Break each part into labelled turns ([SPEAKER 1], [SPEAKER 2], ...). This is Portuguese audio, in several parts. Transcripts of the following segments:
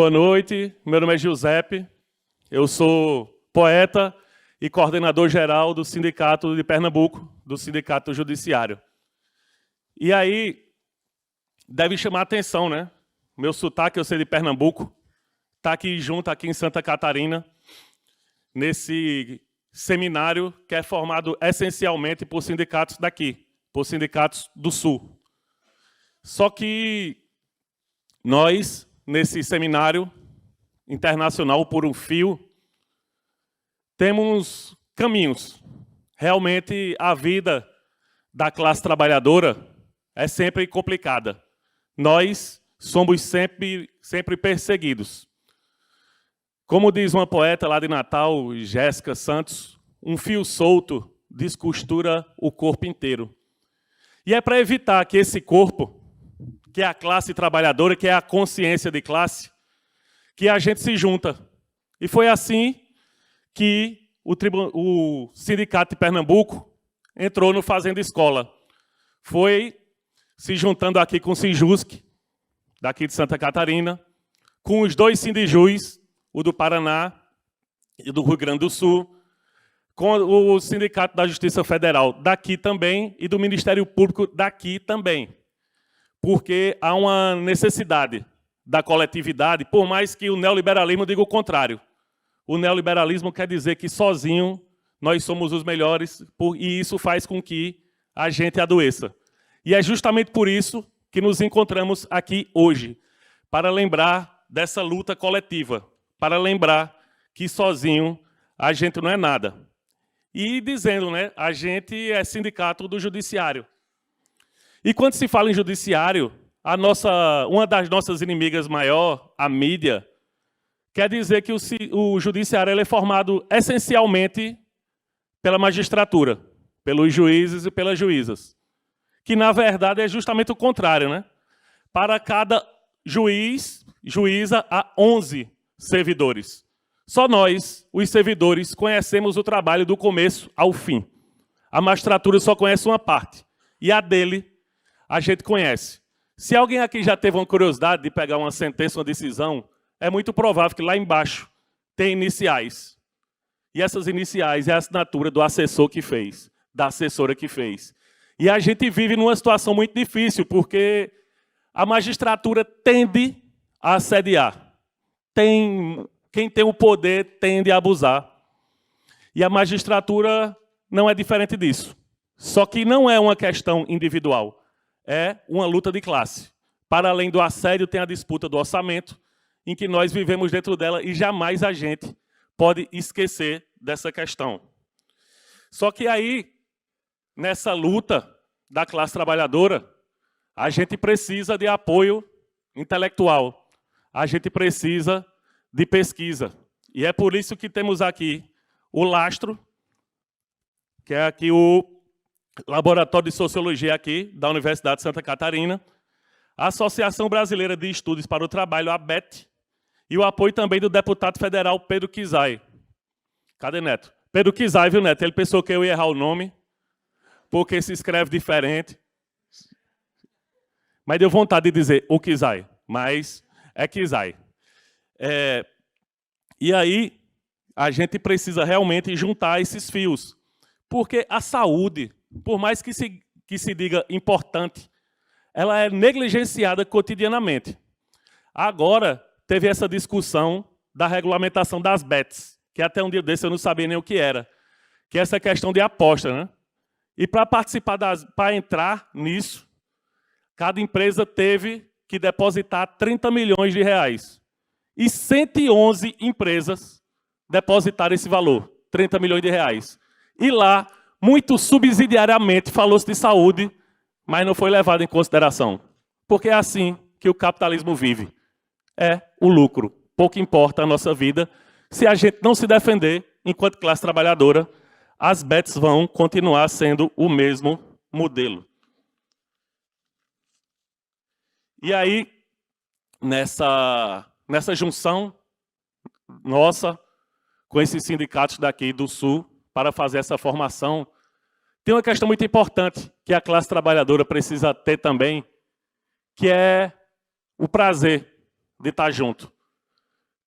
[SPEAKER 1] Boa noite, meu nome é Giuseppe, eu sou poeta e coordenador geral do Sindicato de Pernambuco, do Sindicato Judiciário. E aí, deve chamar a atenção, né? Meu sotaque, eu sei de Pernambuco, está aqui junto, aqui em Santa Catarina, nesse seminário que é formado essencialmente por sindicatos daqui, por sindicatos do Sul. Só que nós, nesse seminário internacional por um fio, temos caminhos. Realmente, a vida da classe trabalhadora é sempre complicada. Nós somos sempre perseguidos. Como diz uma poeta lá de Natal, Jéssica Santos, um fio solto descostura o corpo inteiro. E é para evitar que esse corpo, que é a classe trabalhadora, que é a consciência de classe, que a gente se junta. E foi assim que o Sindicato de Pernambuco entrou no Fazenda Escola. Foi se juntando aqui com o Sinjusc, daqui de Santa Catarina, com os dois Sindijus, o do Paraná e do Rio Grande do Sul, com o Sindicato da Justiça Federal daqui também e do Ministério Público daqui também. Porque há uma necessidade da coletividade, por mais que o neoliberalismo diga o contrário. O neoliberalismo quer dizer que sozinho nós somos os melhores e isso faz com que a gente adoeça. E é justamente por isso que nos encontramos aqui hoje, para lembrar dessa luta coletiva, para lembrar que sozinho a gente não é nada. E dizendo, né, a gente é sindicato do judiciário. E quando se fala em judiciário, uma das nossas inimigas maior, a mídia, quer dizer que o judiciário ele é formado essencialmente pela magistratura, pelos juízes e pelas juízas. Que, na verdade, é justamente o contrário, né? Para cada juíza, há 11 servidores. Só nós, os servidores, conhecemos o trabalho do começo ao fim. A magistratura só conhece uma parte. E a dele, a gente conhece. Se alguém aqui já teve uma curiosidade de pegar uma sentença, uma decisão, é muito provável que lá embaixo tem iniciais. E essas iniciais é a assinatura do assessor que fez, da assessora que fez. E a gente vive numa situação muito difícil, porque a magistratura tende a assediar. Quem tem o poder tende a abusar. E a magistratura não é diferente disso. Só que não é uma questão individual. É uma luta de classe. Para além do assédio, tem a disputa do orçamento, em que nós vivemos dentro dela e jamais a gente pode esquecer dessa questão. Só que aí, nessa luta da classe trabalhadora, a gente precisa de apoio intelectual. A gente precisa de pesquisa. E é por isso que temos aqui o Lastro, que é aqui o Laboratório de Sociologia aqui, da Universidade de Santa Catarina, a Associação Brasileira de Estudos para o Trabalho, a ABET, e o apoio também do deputado federal Pedro Kizai. Cadê Neto? Pedro Kizai, viu, Neto? Ele pensou que eu ia errar o nome, porque se escreve diferente. Mas deu vontade de dizer o Kizai, mas é Kizai. E aí, a gente precisa realmente juntar esses fios, porque a saúde, por mais que se diga importante, ela é negligenciada cotidianamente. Agora, teve essa discussão da regulamentação das bets, que até um dia desse eu não sabia nem o que era, que é essa questão de aposta, né? E para participar, para entrar nisso, cada empresa teve que depositar 30 milhões de reais. E 111 empresas depositaram esse valor, 30 milhões de reais. E lá, muito subsidiariamente, falou-se de saúde, mas não foi levado em consideração. Porque é assim que o capitalismo vive. É o lucro. Pouco importa a nossa vida. Se a gente não se defender, enquanto classe trabalhadora, as bets vão continuar sendo o mesmo modelo. E aí, nessa junção nossa, com esses sindicatos daqui do Sul, para fazer essa formação, tem uma questão muito importante que a classe trabalhadora precisa ter também, que é o prazer de estar junto.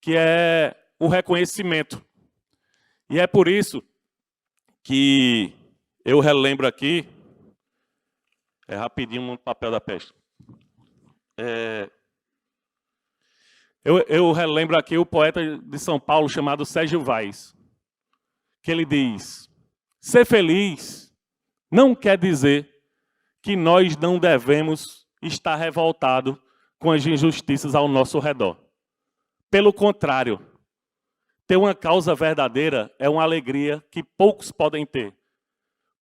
[SPEAKER 1] que é o reconhecimento. E é por isso que eu relembro aqui, rapidinho no papel da peste. Eu relembro aqui o poeta de São Paulo chamado Sérgio Vaz, que ele diz: ser feliz não quer dizer que nós não devemos estar revoltados com as injustiças ao nosso redor. Pelo contrário, ter uma causa verdadeira é uma alegria que poucos podem ter.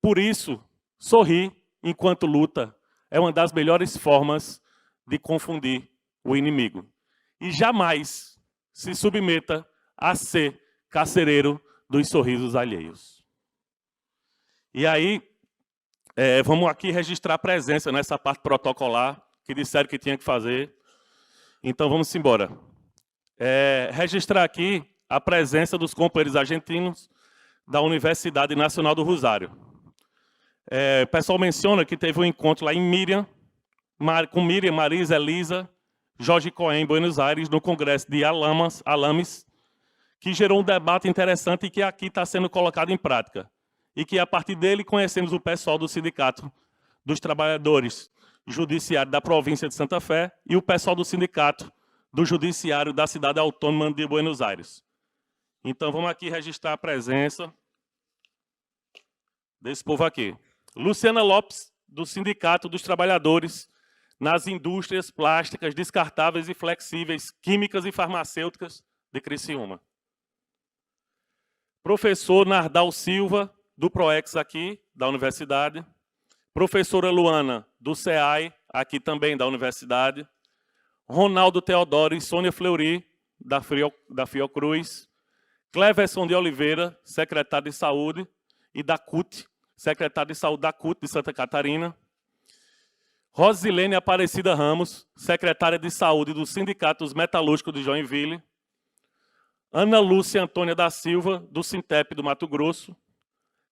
[SPEAKER 1] Por isso, sorrir enquanto luta é uma das melhores formas de confundir o inimigo. E jamais se submeta a ser carcereiro dos sorrisos alheios. E aí, vamos aqui registrar a presença nessa parte protocolar, que disseram que tinha que fazer. Então, vamos embora. Registrar aqui a presença dos companheiros argentinos da Universidade Nacional do Rosário. O pessoal menciona que teve um encontro lá em com Miriam, Marisa, Elisa, Jorge Cohen, em Buenos Aires, no Congresso de Alames, que gerou um debate interessante e que aqui está sendo colocado em prática. E que, a partir dele, conhecemos o pessoal do Sindicato dos Trabalhadores Judiciário da Província de Santa Fé e o pessoal do Sindicato do Judiciário da Cidade Autônoma de Buenos Aires. Então, vamos aqui registrar a presença desse povo aqui. Luciana Lopes, do Sindicato dos Trabalhadores nas Indústrias Plásticas, Descartáveis e Flexíveis, Químicas e Farmacêuticas de Criciúma. Professor Nardal Silva, do PROEX aqui, da Universidade. Professora Luana, do CEAI, aqui também da Universidade. Ronaldo Teodoro e Sônia Fleury, da Fiocruz. Cleverson de Oliveira, secretário de Saúde, e da CUT, secretário de Saúde da CUT de Santa Catarina. Rosilene Aparecida Ramos, secretária de Saúde do Sindicato dos Metalúrgicos de Joinville. Ana Lúcia Antônia da Silva, do Sintep do Mato Grosso.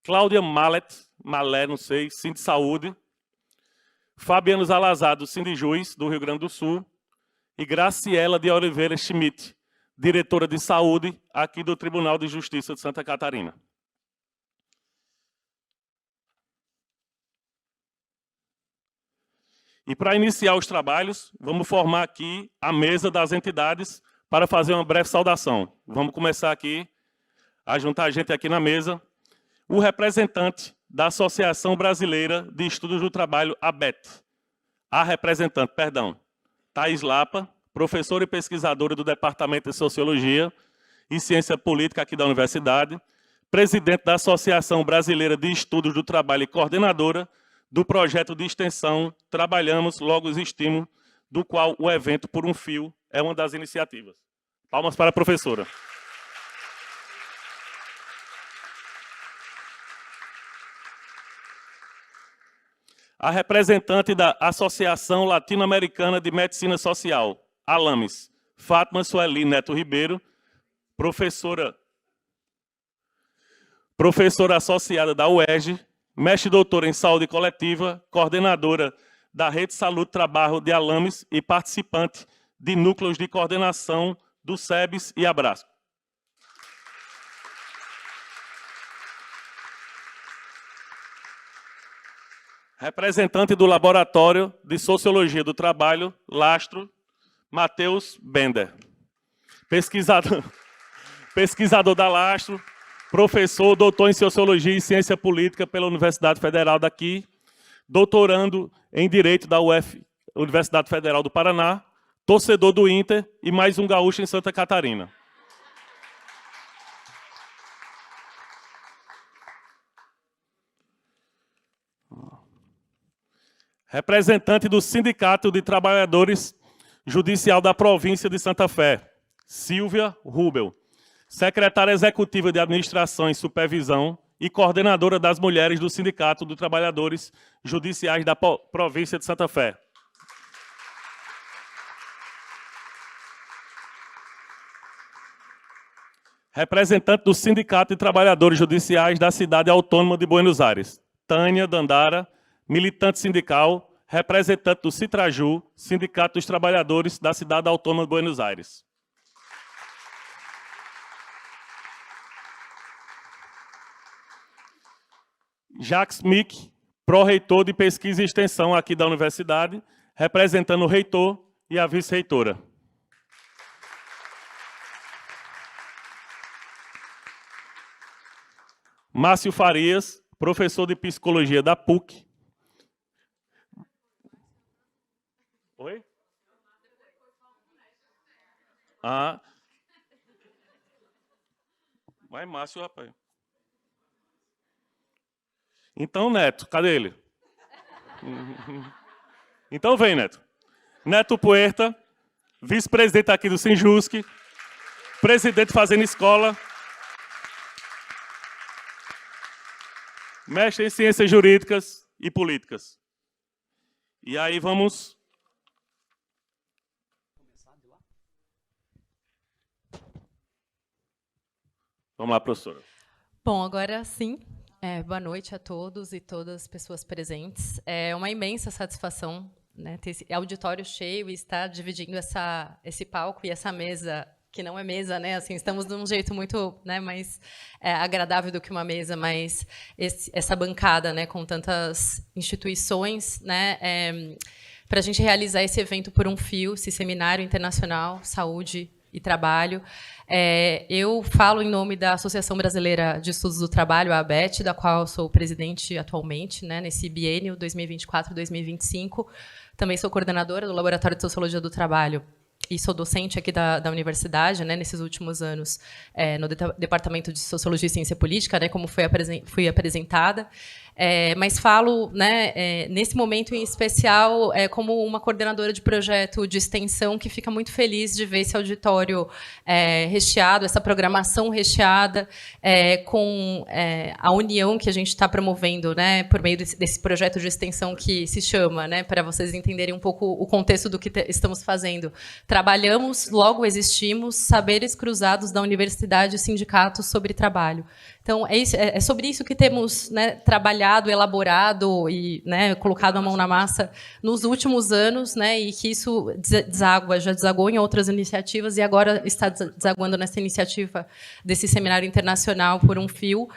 [SPEAKER 1] Cláudia Malé, não sei, Sindi Saúde. Fabiano Zalazar, do Sindijus, do Rio Grande do Sul. E Graciela de Oliveira Schmidt, diretora de Saúde, aqui do Tribunal de Justiça de Santa Catarina. E para iniciar os trabalhos, vamos formar aqui a mesa das entidades para fazer uma breve saudação. Vamos começar aqui a juntar a gente aqui na mesa. O representante da Associação Brasileira de Estudos do Trabalho, ABET. A representante, perdão, Thais Lapa, professora e pesquisadora do Departamento de Sociologia e Ciência Política aqui da Universidade, presidente da Associação Brasileira de Estudos do Trabalho e coordenadora do projeto de extensão Trabalhamos, Logo Existimos, do qual o evento Por um Fio é uma das iniciativas. Palmas para a professora. A representante da Associação Latino-Americana de Medicina Social, ALAMES, Fátima Sueli Neto Ribeiro, professora associada da UERJ, mestre doutora em saúde coletiva, coordenadora da Rede Saúde Trabalho de Alames e participante de núcleos de coordenação do SEBS e Abrasco. Representante do Laboratório de Sociologia do Trabalho, Lastro, Matheus Bender. Pesquisador da Lastro, professor, doutor em Sociologia e Ciência Política pela Universidade Federal daqui, doutorando em Direito da Universidade Federal do Paraná, torcedor do Inter e mais um gaúcho em Santa Catarina. Representante do Sindicato de Trabalhadores Judicial da Província de Santa Fé, Silvia Rubel. Secretária Executiva de Administração e Supervisão e coordenadora das mulheres do Sindicato dos Trabalhadores Judiciais da Província de Santa Fé. Representante do Sindicato de Trabalhadores Judiciais da Cidade Autônoma de Buenos Aires, Tânia Dandara, militante sindical, representante do Citraju, Sindicato dos Trabalhadores da Cidade Autônoma de Buenos Aires. Jacques Mick, pró-reitor de pesquisa e extensão aqui da universidade, representando o reitor e a vice-reitora. Márcio Farias, professor de psicologia da PUC. Oi? Ah. Vai, Márcio, rapaz. Então, Neto, cadê ele? Então vem, Neto. Neto Puerta, vice-presidente aqui do Sinjusc, presidente Fazendo Escola, mestre em Ciências Jurídicas e Políticas. E aí vamos... Vamos lá, professora.
[SPEAKER 2] Bom, agora sim, boa noite a todos e todas as pessoas presentes. É uma imensa satisfação, né, ter esse auditório cheio e estar dividindo esse palco e essa mesa, que não é mesa, né? Assim, estamos de um jeito muito, né, mais agradável do que uma mesa, mas essa bancada, né, com tantas instituições, né, para a gente realizar esse evento por um fio, esse seminário internacional, saúde e trabalho. Eu falo em nome da Associação Brasileira de Estudos do Trabalho, a ABET, da qual eu sou presidente atualmente, né, nesse biênio 2024-2025. Também sou coordenadora do Laboratório de Sociologia do Trabalho e sou docente aqui da universidade, né, nesses últimos anos, no Departamento de Sociologia e Ciência Política, né, como fui apresentada. Mas falo, né, nesse momento em especial, como uma coordenadora de projeto de extensão que fica muito feliz de ver esse auditório recheado, essa programação recheada, com a união que a gente está promovendo, né, por meio desse projeto de extensão que se chama, né, para vocês entenderem um pouco o contexto do que estamos fazendo. Trabalhamos, logo existimos, saberes cruzados da universidade e sindicatos sobre trabalho. Então, é sobre isso que temos, né, trabalhado, elaborado e, né, colocado a mão na massa nos últimos anos, né, e que isso já desagou em outras iniciativas e agora está desaguando nessa iniciativa desse seminário internacional por um fio.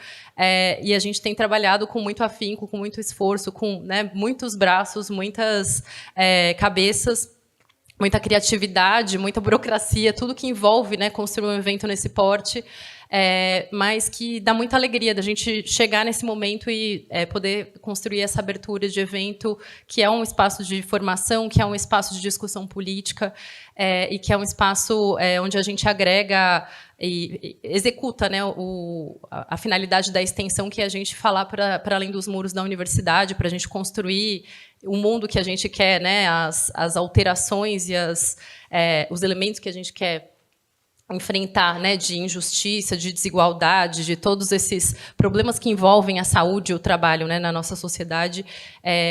[SPEAKER 2] E a gente tem trabalhado com muito afinco, com muito esforço, com, né, muitos braços, muitas cabeças, muita criatividade, muita burocracia, tudo que envolve, né, construir um evento nesse porte, mas que dá muita alegria da gente chegar nesse momento e poder construir essa abertura de evento, que é um espaço de formação, que é um espaço de discussão política, e que é um espaço onde a gente agrega e executa, né, a finalidade da extensão, que é a gente falar para além dos muros da universidade, para a gente construir o mundo que a gente quer, né, as alterações e os elementos que a gente quer enfrentar, né, de injustiça, de desigualdade, de todos esses problemas que envolvem a saúde e o trabalho, né, na nossa sociedade.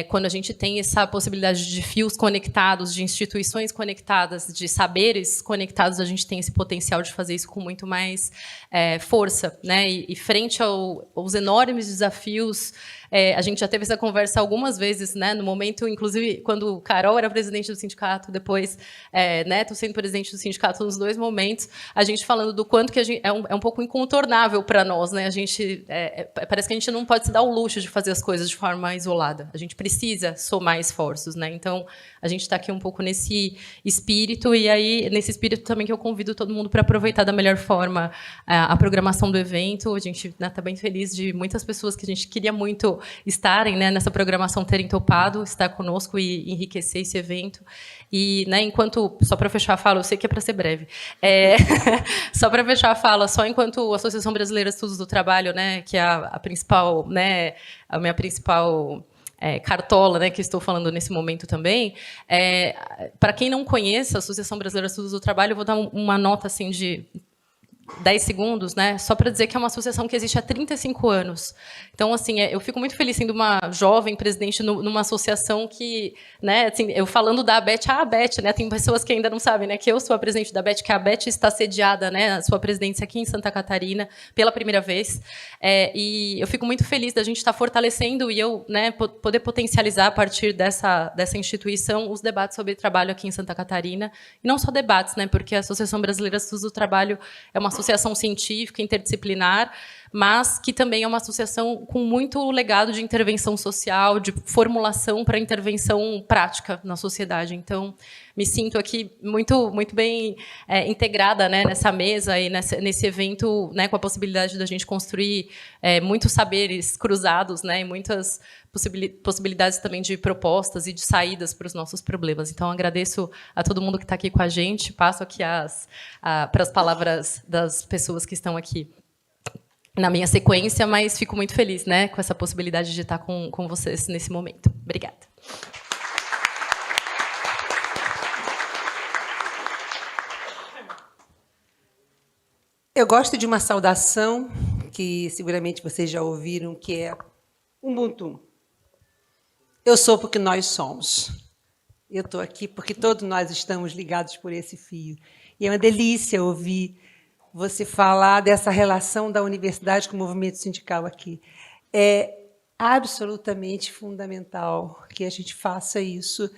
[SPEAKER 2] Quando a gente tem essa possibilidade de fios conectados, de instituições conectadas, de saberes conectados, a gente tem esse potencial de fazer isso com muito mais força, né, e frente aos enormes desafios. A gente já teve essa conversa algumas vezes, né, no momento, inclusive, quando Carol era presidente do sindicato, depois Neto sendo presidente do sindicato, nos dois momentos, a gente falando do quanto que a gente, é um pouco incontornável para nós, né? A gente, parece que a gente não pode se dar o luxo de fazer as coisas de forma isolada. A gente precisa somar esforços, né? Então, a gente está aqui um pouco nesse espírito, e aí, nesse espírito também que eu convido todo mundo para aproveitar da melhor forma a programação do evento. A gente está bem feliz de muitas pessoas que a gente queria muito estarem, né, nessa programação, terem topado estar conosco e enriquecer esse evento. E, né, enquanto, só para fechar a fala, eu sei que é para ser breve, só para fechar a fala, só enquanto a Associação Brasileira de Estudos do Trabalho, né, que é a principal, né, a minha principal cartola, né, que estou falando nesse momento também, para quem não conhece a Associação Brasileira de Estudos do Trabalho, eu vou dar uma nota assim de 10 segundos, né, só para dizer que é uma associação que existe há 35 anos. Então, assim, eu fico muito feliz sendo uma jovem presidente numa associação que, né, assim, eu falando da ABET, a ABET, né, tem pessoas que ainda não sabem, né, que eu sou a presidente da ABET, que a ABET está sediada, né, a sua presidência aqui em Santa Catarina, pela primeira vez, e eu fico muito feliz da gente estar fortalecendo e eu, né, poder potencializar a partir dessa instituição os debates sobre trabalho aqui em Santa Catarina, e não só debates, né, porque a Associação Brasileira de Estudos do Trabalho é uma associação científica, interdisciplinar, mas que também é uma associação com muito legado de intervenção social, de formulação para intervenção prática na sociedade. Então, me sinto aqui muito bem integrada, né, nessa mesa e nesse evento, né, com a possibilidade da gente construir muitos saberes cruzados, né, e muitas possibilidades também de propostas e de saídas para os nossos problemas. Então, agradeço a todo mundo que está aqui com a gente. Passo aqui para as palavras das pessoas que estão aqui na minha sequência, mas fico muito feliz, né, com essa possibilidade de estar com vocês nesse momento. Obrigada.
[SPEAKER 3] Eu gosto de uma saudação que seguramente vocês já ouviram, que é Ubuntu. Eu sou porque nós somos. Eu estou aqui porque todos nós estamos ligados por esse fio. E é uma delícia ouvir você falar dessa relação da universidade com o movimento sindical aqui. É absolutamente fundamental que a gente faça isso,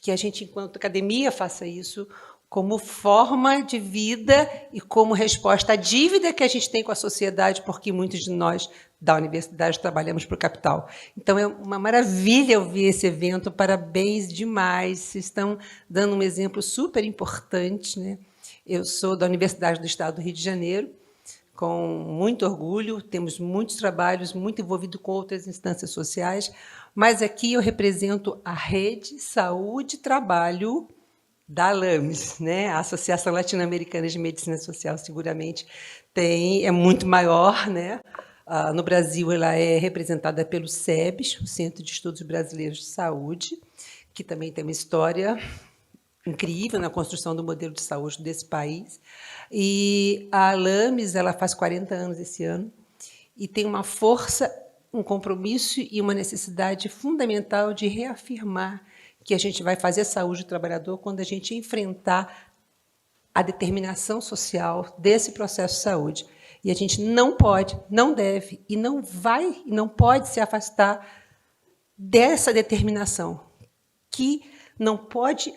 [SPEAKER 3] que a gente, enquanto academia, faça isso como forma de vida e como resposta à dívida que a gente tem com a sociedade, porque muitos de nós da universidade trabalhamos para o capital. Então, é uma maravilha ouvir esse evento, parabéns demais, vocês estão dando um exemplo super importante, né? Eu sou da Universidade do Estado do Rio de Janeiro, com muito orgulho, temos muitos trabalhos, muito envolvido com outras instâncias sociais, mas aqui eu represento a Rede Saúde e Trabalho da ALAMES, né? A Associação Latino-Americana de Medicina Social, seguramente é muito maior, né? No Brasil, ela é representada pelo SEBS, o Centro de Estudos Brasileiros de Saúde, que também tem uma história incrível na construção do modelo de saúde desse país. E a ALAMES, ela faz 40 anos esse ano e tem uma força, um compromisso e uma necessidade fundamental de reafirmar que a gente vai fazer saúde do trabalhador quando a gente enfrentar a determinação social desse processo de saúde. E a gente não pode, não deve, e não vai, e não pode se afastar dessa determinação, que não pode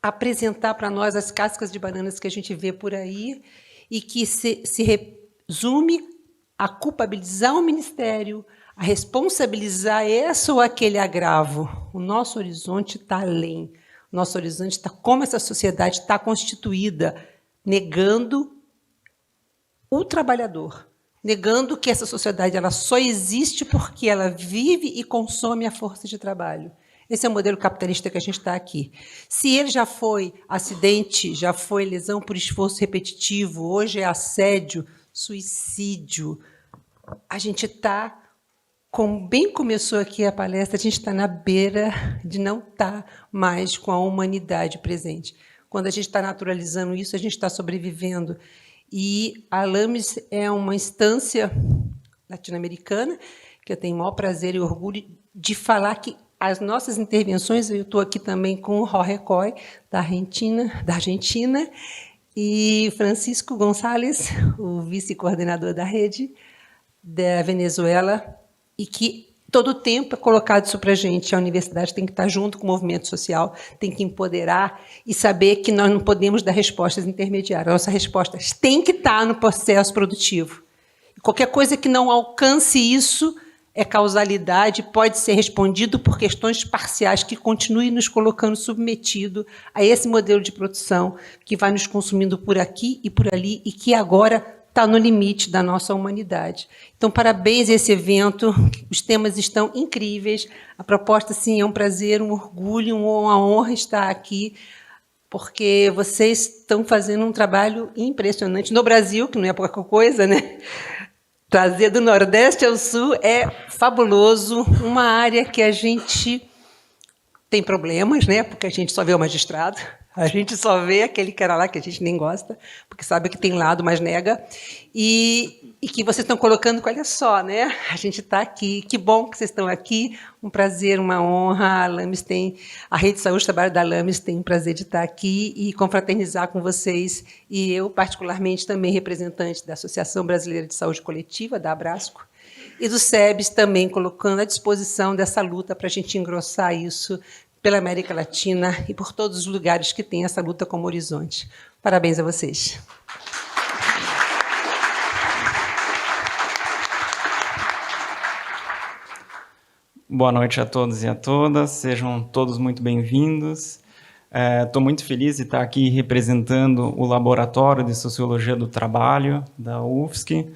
[SPEAKER 3] apresentar para nós as cascas de bananas que a gente vê por aí e que se resume a culpabilizar o Ministério, a responsabilizar esse ou aquele agravo. O nosso horizonte está além. O nosso horizonte está como essa sociedade está constituída, negando o trabalhador, negando que essa sociedade ela só existe porque ela vive e consome a força de trabalho. Esse é o modelo capitalista que a gente está aqui. Se ele já foi acidente, já foi lesão por esforço repetitivo, hoje é assédio, suicídio, a gente está, como bem começou aqui a palestra, a gente está na beira de não estar mais com a humanidade presente. Quando a gente está naturalizando isso, a gente está sobrevivendo. E a ALAMES é uma instância latino-americana que eu tenho o maior prazer e orgulho de falar que as nossas intervenções, eu estou aqui também com o Jorge Coy, da Argentina, e Francisco Gonçalves, o vice-coordenador da rede da Venezuela, e que todo o tempo é colocado isso para a gente. A universidade tem que estar junto com o movimento social, tem que empoderar e saber que nós não podemos dar respostas intermediárias. A nossa resposta tem que estar no processo produtivo. E qualquer coisa que não alcance isso é causalidade, pode ser respondido por questões parciais que continuem nos colocando submetido a esse modelo de produção que vai nos consumindo por aqui e por ali e que agora está no limite da nossa humanidade. Então, parabéns a esse evento, os temas estão incríveis, a proposta, sim, é um prazer, um orgulho, uma honra estar aqui, porque vocês estão fazendo um trabalho impressionante no Brasil, que não é pouca coisa, né? Trazer do Nordeste ao Sul é fabuloso, uma área que a gente tem problemas, né? Porque a gente só vê o magistrado, a gente só vê aquele cara lá que a gente nem gosta, porque sabe que tem lado, mas nega, e que vocês estão colocando, olha só, né? A gente está aqui, que bom que vocês estão aqui, um prazer, uma honra, a ALAMES tem, a Rede de Saúde e Trabalho da ALAMES tem o prazer de estar aqui e confraternizar com vocês, e eu, particularmente, também representante da Associação Brasileira de Saúde Coletiva, da Abrasco, e do SEBS também colocando à disposição dessa luta para a gente engrossar isso pela América Latina e por todos os lugares que têm essa luta como horizonte. Parabéns a vocês.
[SPEAKER 4] Boa noite a todos e a todas, sejam todos muito bem-vindos. Estou muito feliz de estar aqui representando o Laboratório de Sociologia do Trabalho da UFSC.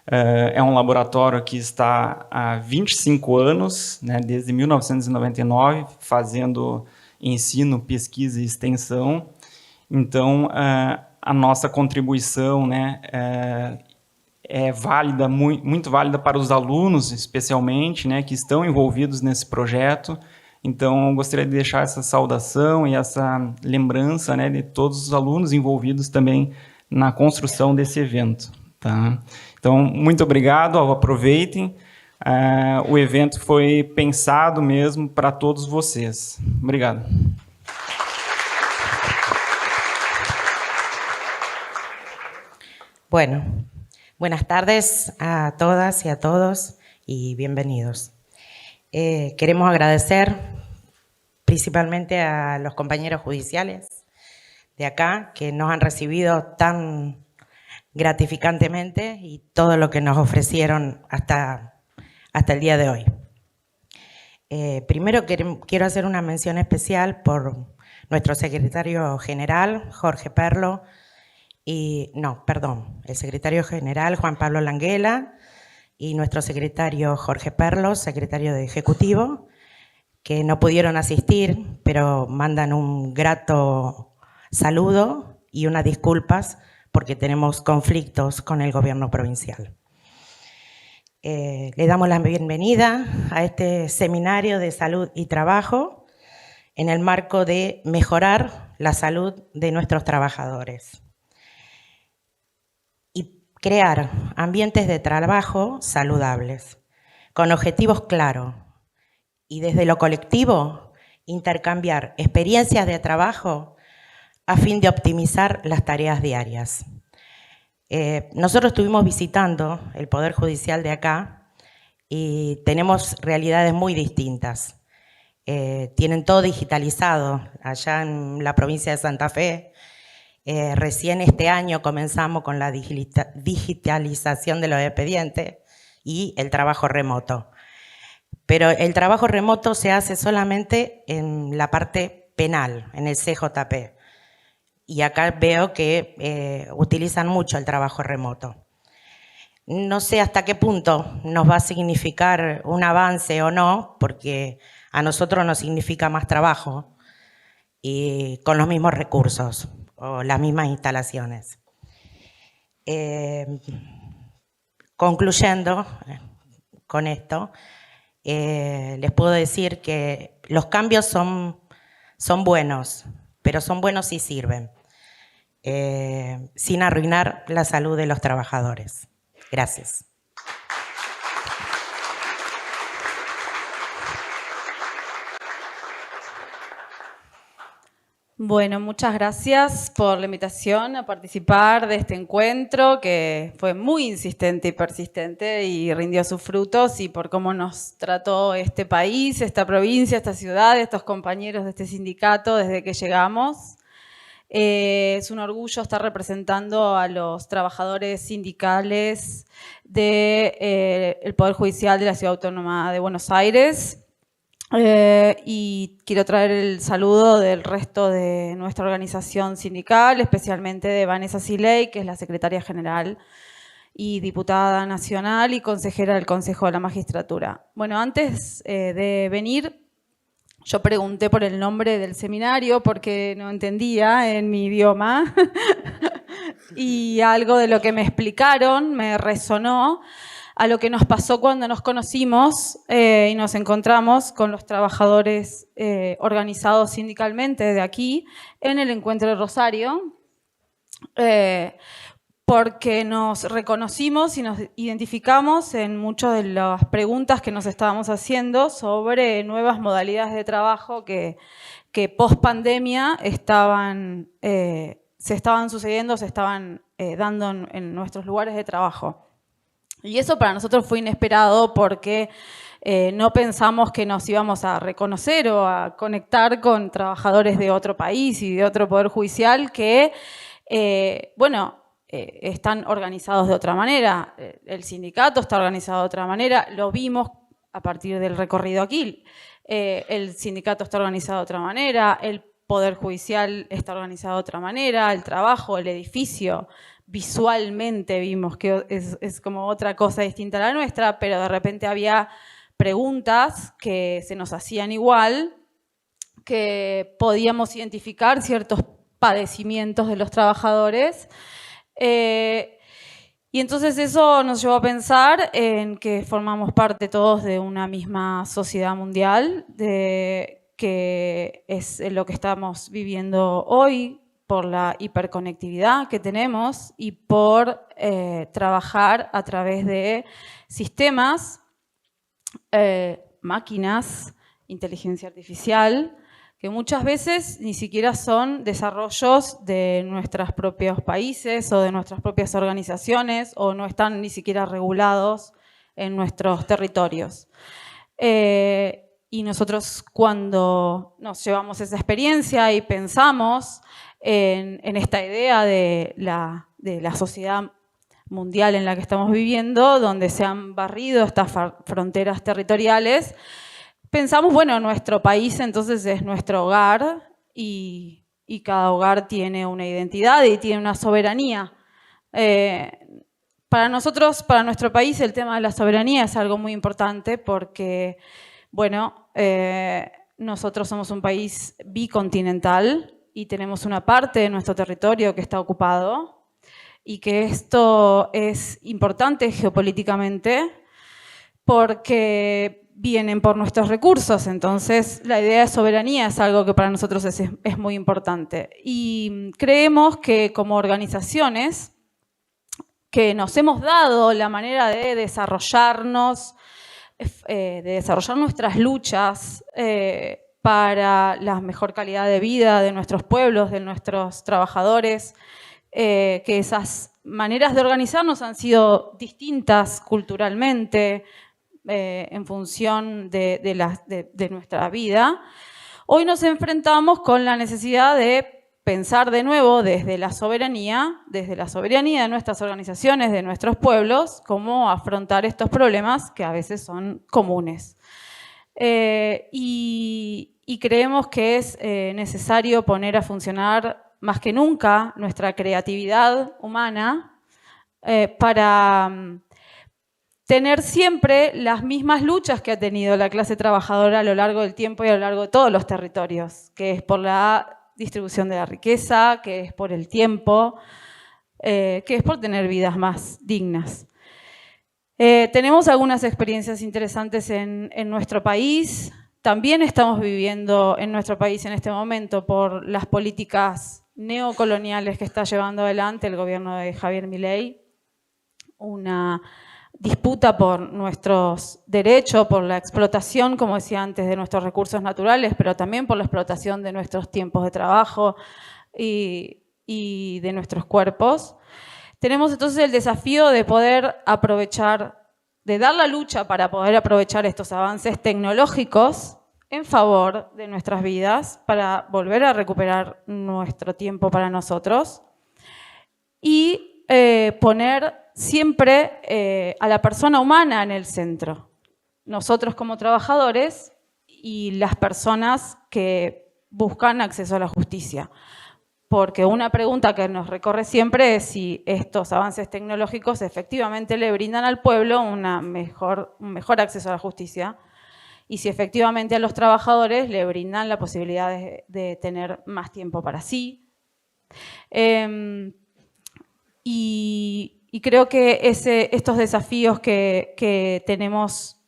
[SPEAKER 4] É um laboratório que está há 25 anos, né, desde 1999, fazendo ensino, pesquisa e extensão. Então, a nossa contribuição, né, é válida, muito válida para os alunos, especialmente, né, que estão envolvidos nesse projeto. Então, eu gostaria de deixar essa saudação e essa lembrança, né, de todos os alunos envolvidos também na construção desse evento. Tá? Então, muito obrigado, aproveitem. O evento foi pensado mesmo para todos vocês. Obrigado.
[SPEAKER 5] Bueno, buenas tardes a todas y a todos y bienvenidos. Queremos agradecer principalmente a los compañeros judiciales de acá que nos han recibido tan gratificantemente y todo lo que nos ofrecieron hasta el día de hoy. Primero quiero hacer una mención especial por nuestro secretario general, Jorge Perlo, el secretario general Juan Pablo Languela y nuestro secretario Jorge Perlo, secretario de Ejecutivo, que no pudieron asistir, pero mandan un grato saludo y unas disculpas porque tenemos conflictos con el gobierno provincial. Le damos la bienvenida a este seminario de salud y trabajo en el marco de mejorar la salud de nuestros trabajadores y crear ambientes de trabajo saludables, con objetivos claros y desde lo colectivo intercambiar experiencias de trabajo a fin de optimizar las tareas diarias. Nosotros estuvimos visitando el Poder Judicial de acá y tenemos realidades muy distintas. Tienen todo digitalizado. Allá en la provincia de Santa Fe, recién este año comenzamos con la digitalización de los expedientes y el trabajo remoto. Pero el trabajo remoto se hace solamente en la parte penal, en el CJP. Y acá veo que utilizan mucho el trabajo remoto. No sé hasta qué punto nos va a significar un avance o no, porque a nosotros nos significa más trabajo y con los mismos recursos o las mismas instalaciones. Concluyendo con esto, les puedo decir que los cambios son buenos, pero son buenos si sirven, sin arruinar la salud de los trabajadores. Gracias.
[SPEAKER 6] Bueno, muchas gracias por la invitación a participar de este encuentro que fue muy insistente y persistente y rindió sus frutos, y por cómo nos trató este país, esta provincia, esta ciudad, estos compañeros de este sindicato desde que llegamos. Es un orgullo estar representando a los trabajadores sindicales del Poder Judicial de la Ciudad Autónoma de Buenos Aires. Y quiero traer el saludo del resto de nuestra organización sindical, especialmente de Vanessa Siley, que es la secretaria general y diputada nacional y consejera del Consejo de la Magistratura. Bueno, antes de venir, yo pregunté por el nombre del seminario porque no entendía en mi idioma y algo de lo que me explicaron me resonó a lo que nos pasó cuando nos conocimos y nos encontramos con los trabajadores organizados sindicalmente de aquí en el encuentro de Rosario, porque nos reconocimos y nos identificamos en muchas de las preguntas que nos estábamos haciendo sobre nuevas modalidades de trabajo que post pandemia se estaban sucediendo, se estaban dando en nuestros lugares de trabajo. Y eso para nosotros fue inesperado porque no pensamos que nos íbamos a reconocer o a conectar con trabajadores de otro país y de otro poder judicial que, están organizados de otra manera. El sindicato está organizado de otra manera. Lo vimos a partir del recorrido aquí. El sindicato está organizado de otra manera, el Poder Judicial está organizado de otra manera, el trabajo, el edificio, visualmente vimos que es como otra cosa distinta a la nuestra, pero de repente había preguntas que se nos hacían igual, que podíamos identificar ciertos padecimientos de los trabajadores. Y entonces eso nos llevó a pensar en que formamos parte todos de una misma sociedad mundial, que es lo que estamos viviendo hoy por la hiperconectividad que tenemos y por trabajar a través de sistemas, máquinas, inteligencia artificial, que muchas veces ni siquiera son desarrollos de nuestros propios países o de nuestras propias organizaciones o no están ni siquiera regulados en nuestros territorios. Y nosotros cuando nos llevamos esa experiencia y pensamos en esta idea de la sociedad mundial en la que estamos viviendo, donde se han barrido estas fronteras territoriales, pensamos, bueno, nuestro país entonces es nuestro hogar y cada hogar tiene una identidad y tiene una soberanía. Para nosotros, para nuestro país, el tema de la soberanía es algo muy importante porque, bueno, nosotros somos un país bicontinental y tenemos una parte de nuestro territorio que está ocupado y que esto es importante geopolíticamente porque vienen por nuestros recursos, entonces la idea de soberanía es algo que para nosotros es muy importante. Y creemos que como organizaciones que nos hemos dado la manera de desarrollarnos, de desarrollar nuestras luchas para la mejor calidad de vida de nuestros pueblos, de nuestros trabajadores, que esas maneras de organizarnos han sido distintas culturalmente, en función de nuestra vida. Hoy nos enfrentamos con la necesidad de pensar de nuevo desde la soberanía de nuestras organizaciones, de nuestros pueblos, cómo afrontar estos problemas que a veces son comunes. Y creemos que es necesario poner a funcionar más que nunca nuestra creatividad humana para tener siempre las mismas luchas que ha tenido la clase trabajadora a lo largo del tiempo y a lo largo de todos los territorios, que es por la distribución de la riqueza, que es por el tiempo, que es por tener vidas más dignas. Tenemos algunas experiencias interesantes en nuestro país. También estamos viviendo en nuestro país en este momento por las políticas neocoloniales que está llevando adelante el gobierno de Javier Milei, una disputa por nuestros derechos, por la explotación, como decía antes, de nuestros recursos naturales, pero también por la explotación de nuestros tiempos de trabajo y de nuestros cuerpos. Tenemos entonces el desafío de poder aprovechar, de dar la lucha para poder aprovechar estos avances tecnológicos en favor de nuestras vidas, para volver a recuperar nuestro tiempo para nosotros y poner siempre a la persona humana en el centro. Nosotros como trabajadores y las personas que buscan acceso a la justicia. Porque una pregunta que nos recorre siempre es si estos avances tecnológicos efectivamente le brindan al pueblo un mejor acceso a la justicia y si efectivamente a los trabajadores le brindan la posibilidad de tener más tiempo para sí. Y creo que estos desafíos que tenemos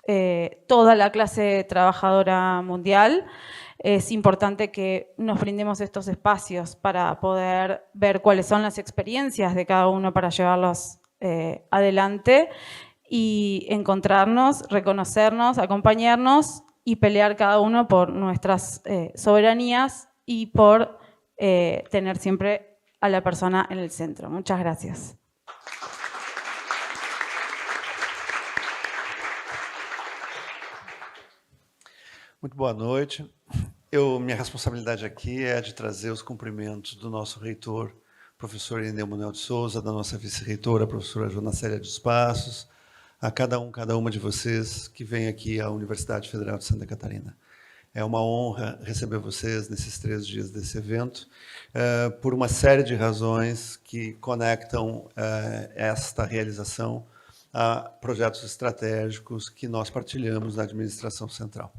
[SPEAKER 6] toda la clase trabajadora mundial, es importante que nos brindemos estos espacios para poder ver cuáles son las experiencias de cada uno para llevarlos adelante y encontrarnos, reconocernos, acompañarnos y pelear cada uno por nuestras soberanías y por tener siempre a la persona en el centro. Muchas gracias.
[SPEAKER 7] Muito boa noite. Minha responsabilidade aqui é de trazer os cumprimentos do nosso reitor, professor Irineu Manuel de Souza, da nossa vice-reitora, professora Joana Célia dos Passos, a cada uma de vocês que vem aqui à Universidade Federal de Santa Catarina. É uma honra receber vocês nesses 3 dias desse evento, por uma série de razões que conectam esta realização a projetos estratégicos que nós partilhamos na administração central.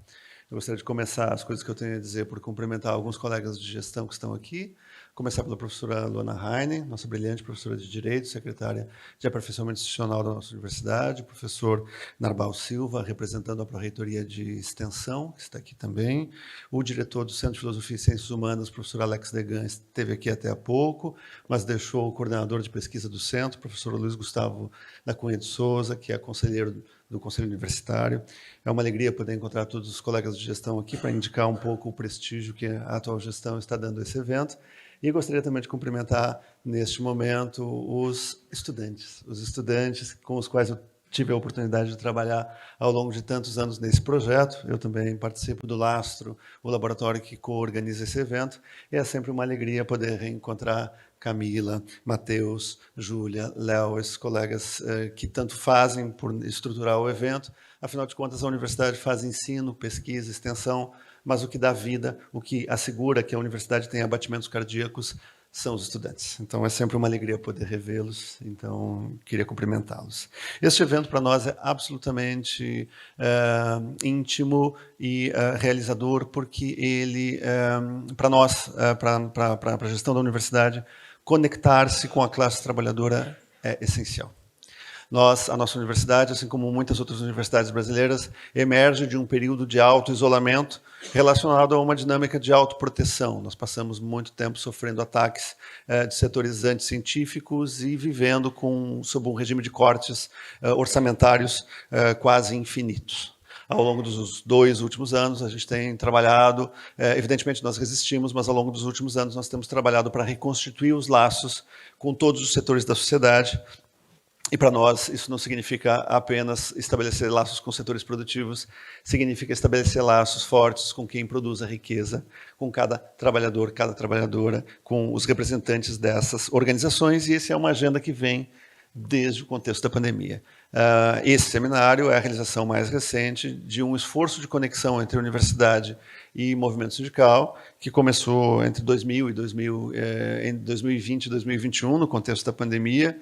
[SPEAKER 7] Eu gostaria de começar as coisas que eu tenho a dizer por cumprimentar alguns colegas de gestão que estão aqui, começar pela professora Luana Heine, nossa brilhante professora de Direito, secretária de Aperfeiçoamento Institucional da nossa universidade, o professor Narbal Silva, representando a Pró-Reitoria de Extensão, que está aqui também, o diretor do Centro de Filosofia e Ciências Humanas, o professor Alex Degan, esteve aqui até há pouco, mas deixou o coordenador de pesquisa do centro, o professor Luiz Gustavo da Cunha de Souza, que é conselheiro do Conselho Universitário. É uma alegria poder encontrar todos os colegas de gestão aqui para indicar um pouco o prestígio que a atual gestão está dando a esse evento. E gostaria também de cumprimentar, neste momento, os estudantes com os quais eu tive a oportunidade de trabalhar ao longo de tantos anos nesse projeto. Eu também participo do Lastro, o laboratório que coorganiza esse evento, e é sempre uma alegria poder reencontrar Camila, Matheus, Júlia, Léo, esses colegas que tanto fazem por estruturar o evento. Afinal de contas, a universidade faz ensino, pesquisa, extensão, mas o que dá vida, o que assegura que a universidade tenha batimentos cardíacos são os estudantes. Então, é sempre uma alegria poder revê-los, então, queria cumprimentá-los. Este evento, para nós, é absolutamente íntimo e realizador, porque ele, para nós, para a gestão da universidade, conectar-se com a classe trabalhadora é essencial. A nossa universidade, assim como muitas outras universidades brasileiras, emerge de um período de auto-isolamento relacionado a uma dinâmica de autoproteção. Nós passamos muito tempo sofrendo ataques de setores anticientíficos e vivendo sob um regime de cortes orçamentários quase infinitos. Ao longo dos 2 últimos anos, a gente tem trabalhado, evidentemente nós resistimos, mas ao longo dos últimos anos nós temos trabalhado para reconstituir os laços com todos os setores da sociedade. E para nós, isso não significa apenas estabelecer laços com setores produtivos, significa estabelecer laços fortes com quem produz a riqueza, com cada trabalhador, cada trabalhadora, com os representantes dessas organizações, e essa é uma agenda que vem desde o contexto da pandemia. Esse seminário é a realização mais recente de um esforço de conexão entre a universidade e movimento sindical, que começou entre 2020 e 2021, no contexto da pandemia,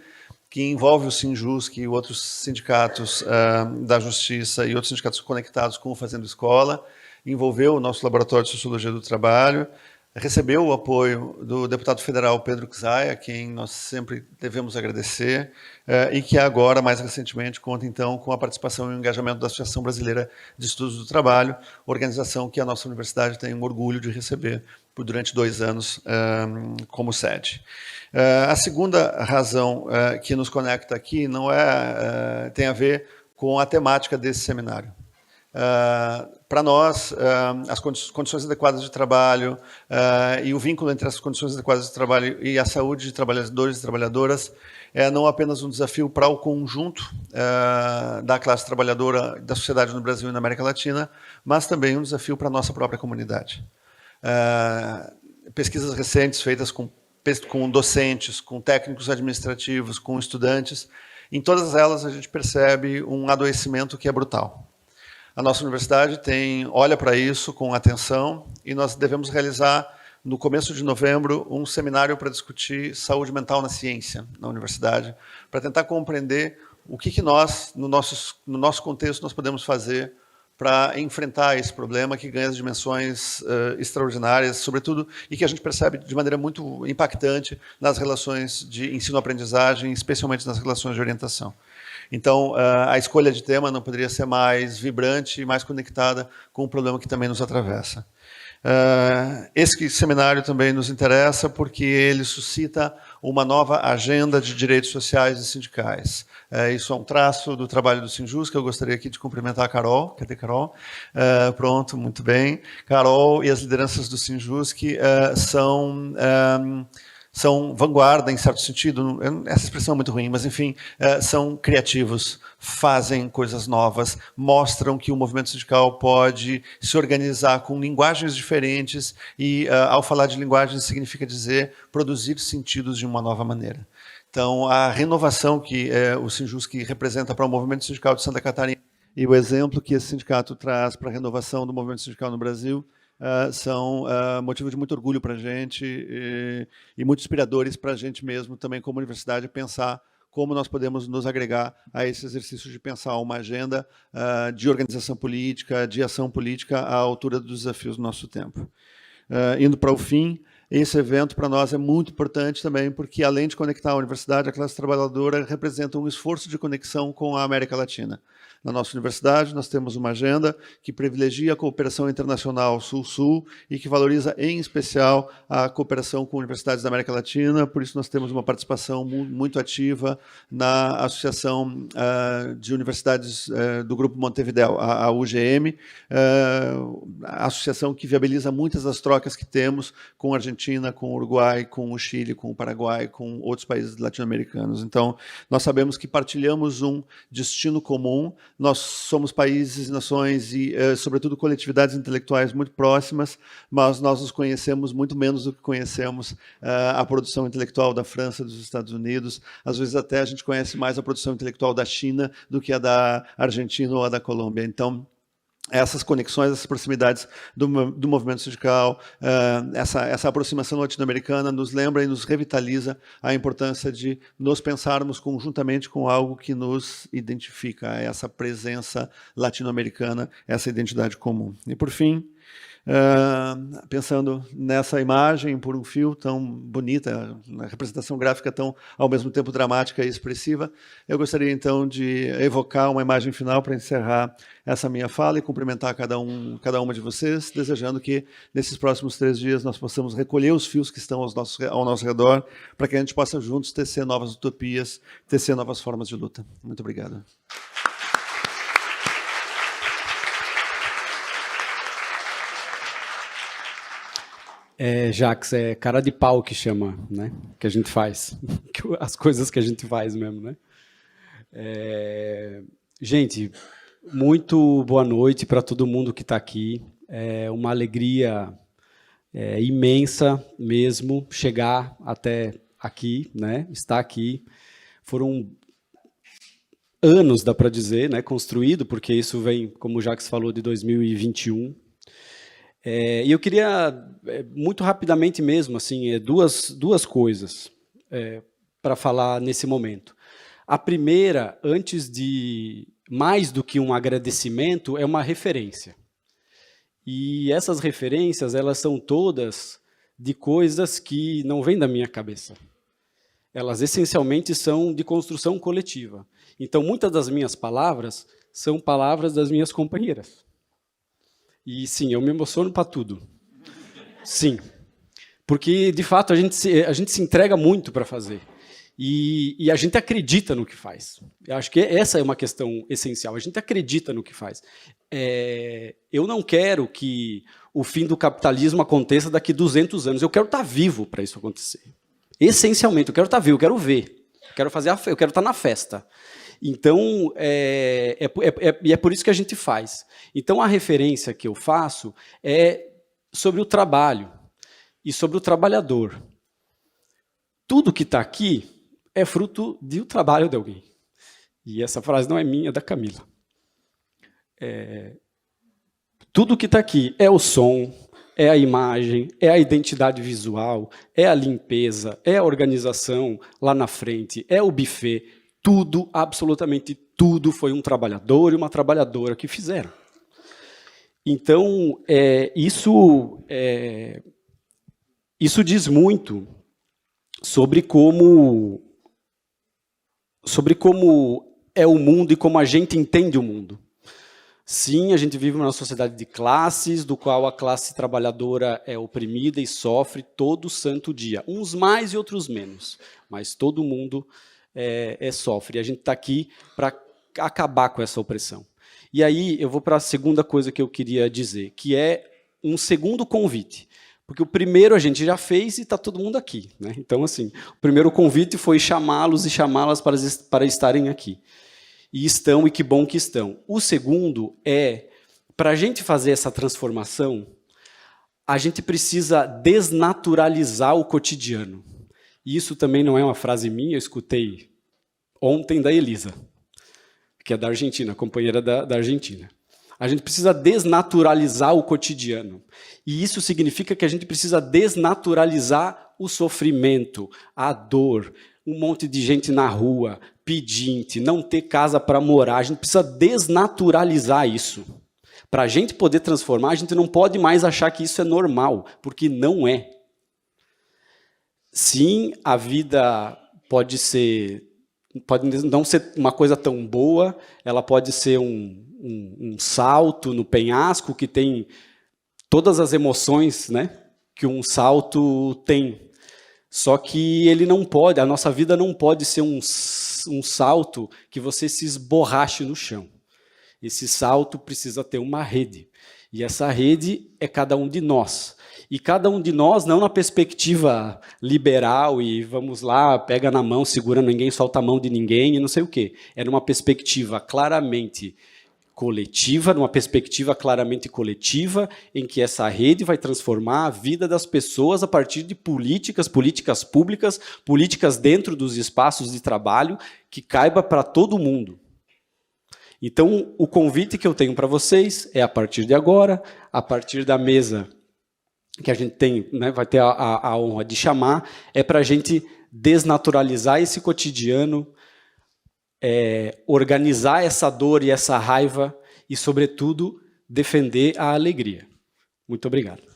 [SPEAKER 7] que envolve o Sinjusc e outros sindicatos da Justiça e outros sindicatos conectados com o Fazendo Escola, envolveu o nosso Laboratório de Sociologia do Trabalho, recebeu o apoio do deputado federal Pedro Czai, a quem nós sempre devemos agradecer, e que agora, mais recentemente, conta, então, com a participação e o engajamento da Associação Brasileira de Estudos do Trabalho, organização que a nossa universidade tem um orgulho de receber durante 2 anos como sede. A segunda razão que nos conecta aqui tem a ver com a temática desse seminário. Para nós, as condições adequadas de trabalho e o vínculo entre as condições adequadas de trabalho e a saúde de trabalhadores e trabalhadoras é não apenas um desafio para o conjunto da classe trabalhadora da sociedade no Brasil e na América Latina, mas também um desafio para a nossa própria comunidade. Pesquisas recentes feitas com docentes, com técnicos administrativos, com estudantes, em todas elas a gente percebe um adoecimento que é brutal. A nossa universidade olha para isso com atenção e nós devemos realizar, no começo de novembro, um seminário para discutir saúde mental na ciência, na universidade, para tentar compreender o que nós, no nosso contexto, nós podemos fazer para enfrentar esse problema que ganha as dimensões extraordinárias, sobretudo, e que a gente percebe de maneira muito impactante nas relações de ensino-aprendizagem, especialmente nas relações de orientação. Então, a escolha de tema não poderia ser mais vibrante e mais conectada com o problema que também nos atravessa. Esse seminário também nos interessa porque ele suscita uma nova agenda de direitos sociais e sindicais. Isso é um traço do trabalho do Sinjusc, que eu gostaria aqui de cumprimentar a Carol. Cadê Carol? Pronto, muito bem. Carol e as lideranças do Sinjusc são vanguarda, em certo sentido, essa expressão é muito ruim, mas, enfim, são criativos, fazem coisas novas, mostram que o movimento sindical pode se organizar com linguagens diferentes e, ao falar de linguagens, significa dizer produzir sentidos de uma nova maneira. Então, a renovação que o Sinjusc representa para o movimento sindical de Santa Catarina e o exemplo que esse sindicato traz para a renovação do movimento sindical no Brasil são motivo de muito orgulho para a gente e muito inspiradores para a gente mesmo, também como universidade, pensar como nós podemos nos agregar a esse exercício de pensar uma agenda de organização política, de ação política à altura dos desafios do nosso tempo. Indo para o fim, esse evento para nós é muito importante também, porque além de conectar a universidade, a classe trabalhadora representa um esforço de conexão com a América Latina. Na nossa universidade, nós temos uma agenda que privilegia a cooperação internacional Sul-Sul e que valoriza, em especial, a cooperação com universidades da América Latina. Por isso, nós temos uma participação muito ativa na Associação de Universidades do Grupo Montevideo, a UGM, a associação que viabiliza muitas das trocas que temos com a Argentina, com o Uruguai, com o Chile, com o Paraguai, com outros países latino-americanos. Então, nós sabemos que partilhamos um destino comum. Nós somos países, nações e, sobretudo, coletividades intelectuais muito próximas, mas nós nos conhecemos muito menos do que conhecemos a produção intelectual da França, dos Estados Unidos. Às vezes, até a gente conhece mais a produção intelectual da China do que a da Argentina ou a da Colômbia. Então, essas conexões, essas proximidades do movimento sindical, essa aproximação latino-americana nos lembra e nos revitaliza a importância de nos pensarmos conjuntamente com algo que nos identifica, essa presença latino-americana, essa identidade comum. E, por fim, pensando nessa imagem por um fio tão bonita, na representação gráfica tão, ao mesmo tempo, dramática e expressiva, eu gostaria, então, de evocar uma imagem final para encerrar essa minha fala e cumprimentar cada uma de vocês, desejando que, nesses próximos 3 dias, nós possamos recolher os fios que estão ao nosso redor, para que a gente possa juntos tecer novas utopias, tecer novas formas de luta. Muito obrigado.
[SPEAKER 8] Jacques, é cara de pau que chama, né? Que a gente faz. As coisas que a gente faz mesmo, né? Gente, muito boa noite para todo mundo que está aqui. É uma alegria imensa mesmo chegar até aqui, né? Estar aqui. Foram anos, dá para dizer, né? Construído, porque isso vem, como o Jacques falou, de 2021. E eu queria, muito rapidamente mesmo, assim, duas coisas para falar nesse momento. A primeira, antes de mais do que um agradecimento, é uma referência. E essas referências, elas são todas de coisas que não vêm da minha cabeça. Elas, essencialmente, são de construção coletiva. Então, muitas das minhas palavras são palavras das minhas companheiras. E sim, eu me emociono para tudo. Sim. Porque, de fato, a gente se entrega muito para fazer. E a gente acredita no que faz. Eu acho que essa é uma questão essencial. A gente acredita no que faz. Eu não quero que o fim do capitalismo aconteça daqui 200 anos. Eu quero estar vivo para isso acontecer. Essencialmente, eu quero estar vivo, eu quero ver. Eu quero estar na festa. Então, é por isso que a gente faz. Então, a referência que eu faço é sobre o trabalho e sobre o trabalhador. Tudo que está aqui é fruto do trabalho de alguém. E essa frase não é minha, é da Camila. Tudo que está aqui é o som, é a imagem, é a identidade visual, é a limpeza, é a organização lá na frente, é o buffet. Tudo, absolutamente tudo, foi um trabalhador e uma trabalhadora que fizeram. Então, isso diz muito sobre como é o mundo e como a gente entende o mundo. Sim, a gente vive numa sociedade de classes, do qual a classe trabalhadora é oprimida e sofre todo santo dia. Uns mais e outros menos, mas todo mundo sofre. E a gente está aqui para acabar com essa opressão. E aí eu vou para a segunda coisa que eu queria dizer, que é um segundo convite. Porque o primeiro a gente já fez e está todo mundo aqui, né? Então, assim, o primeiro convite foi chamá-los e chamá-las para estarem aqui. E estão, e que bom que estão. O segundo é, para a gente fazer essa transformação, a gente precisa desnaturalizar o cotidiano. E isso também não é uma frase minha, eu escutei ontem da Elisa, que é da Argentina, companheira da Argentina. A gente precisa desnaturalizar o cotidiano. E isso significa que a gente precisa desnaturalizar o sofrimento, a dor, um monte de gente na rua, pedinte, não ter casa para morar. A gente precisa desnaturalizar isso. Para a gente poder transformar, a gente não pode mais achar que isso é normal, porque não é. Sim, a vida pode não ser uma coisa tão boa, ela pode ser um salto no penhasco que tem todas as emoções, né, que um salto tem. Só que ele não pode, a nossa vida não pode ser um salto que você se esborrache no chão. Esse salto precisa ter uma rede. E essa rede é cada um de nós. E cada um de nós, não na perspectiva liberal e vamos lá, pega na mão, segura ninguém, solta a mão de ninguém e não sei o quê. É numa perspectiva claramente coletiva, numa perspectiva claramente coletiva, em que essa rede vai transformar a vida das pessoas a partir de políticas públicas, políticas dentro dos espaços de trabalho que caiba para todo mundo. Então, o convite que eu tenho para vocês é, a partir de agora, a partir da mesa que a gente tem, né, vai ter a honra de chamar, é para a gente desnaturalizar esse cotidiano, organizar essa dor e essa raiva e, sobretudo, defender a alegria. Muito obrigado.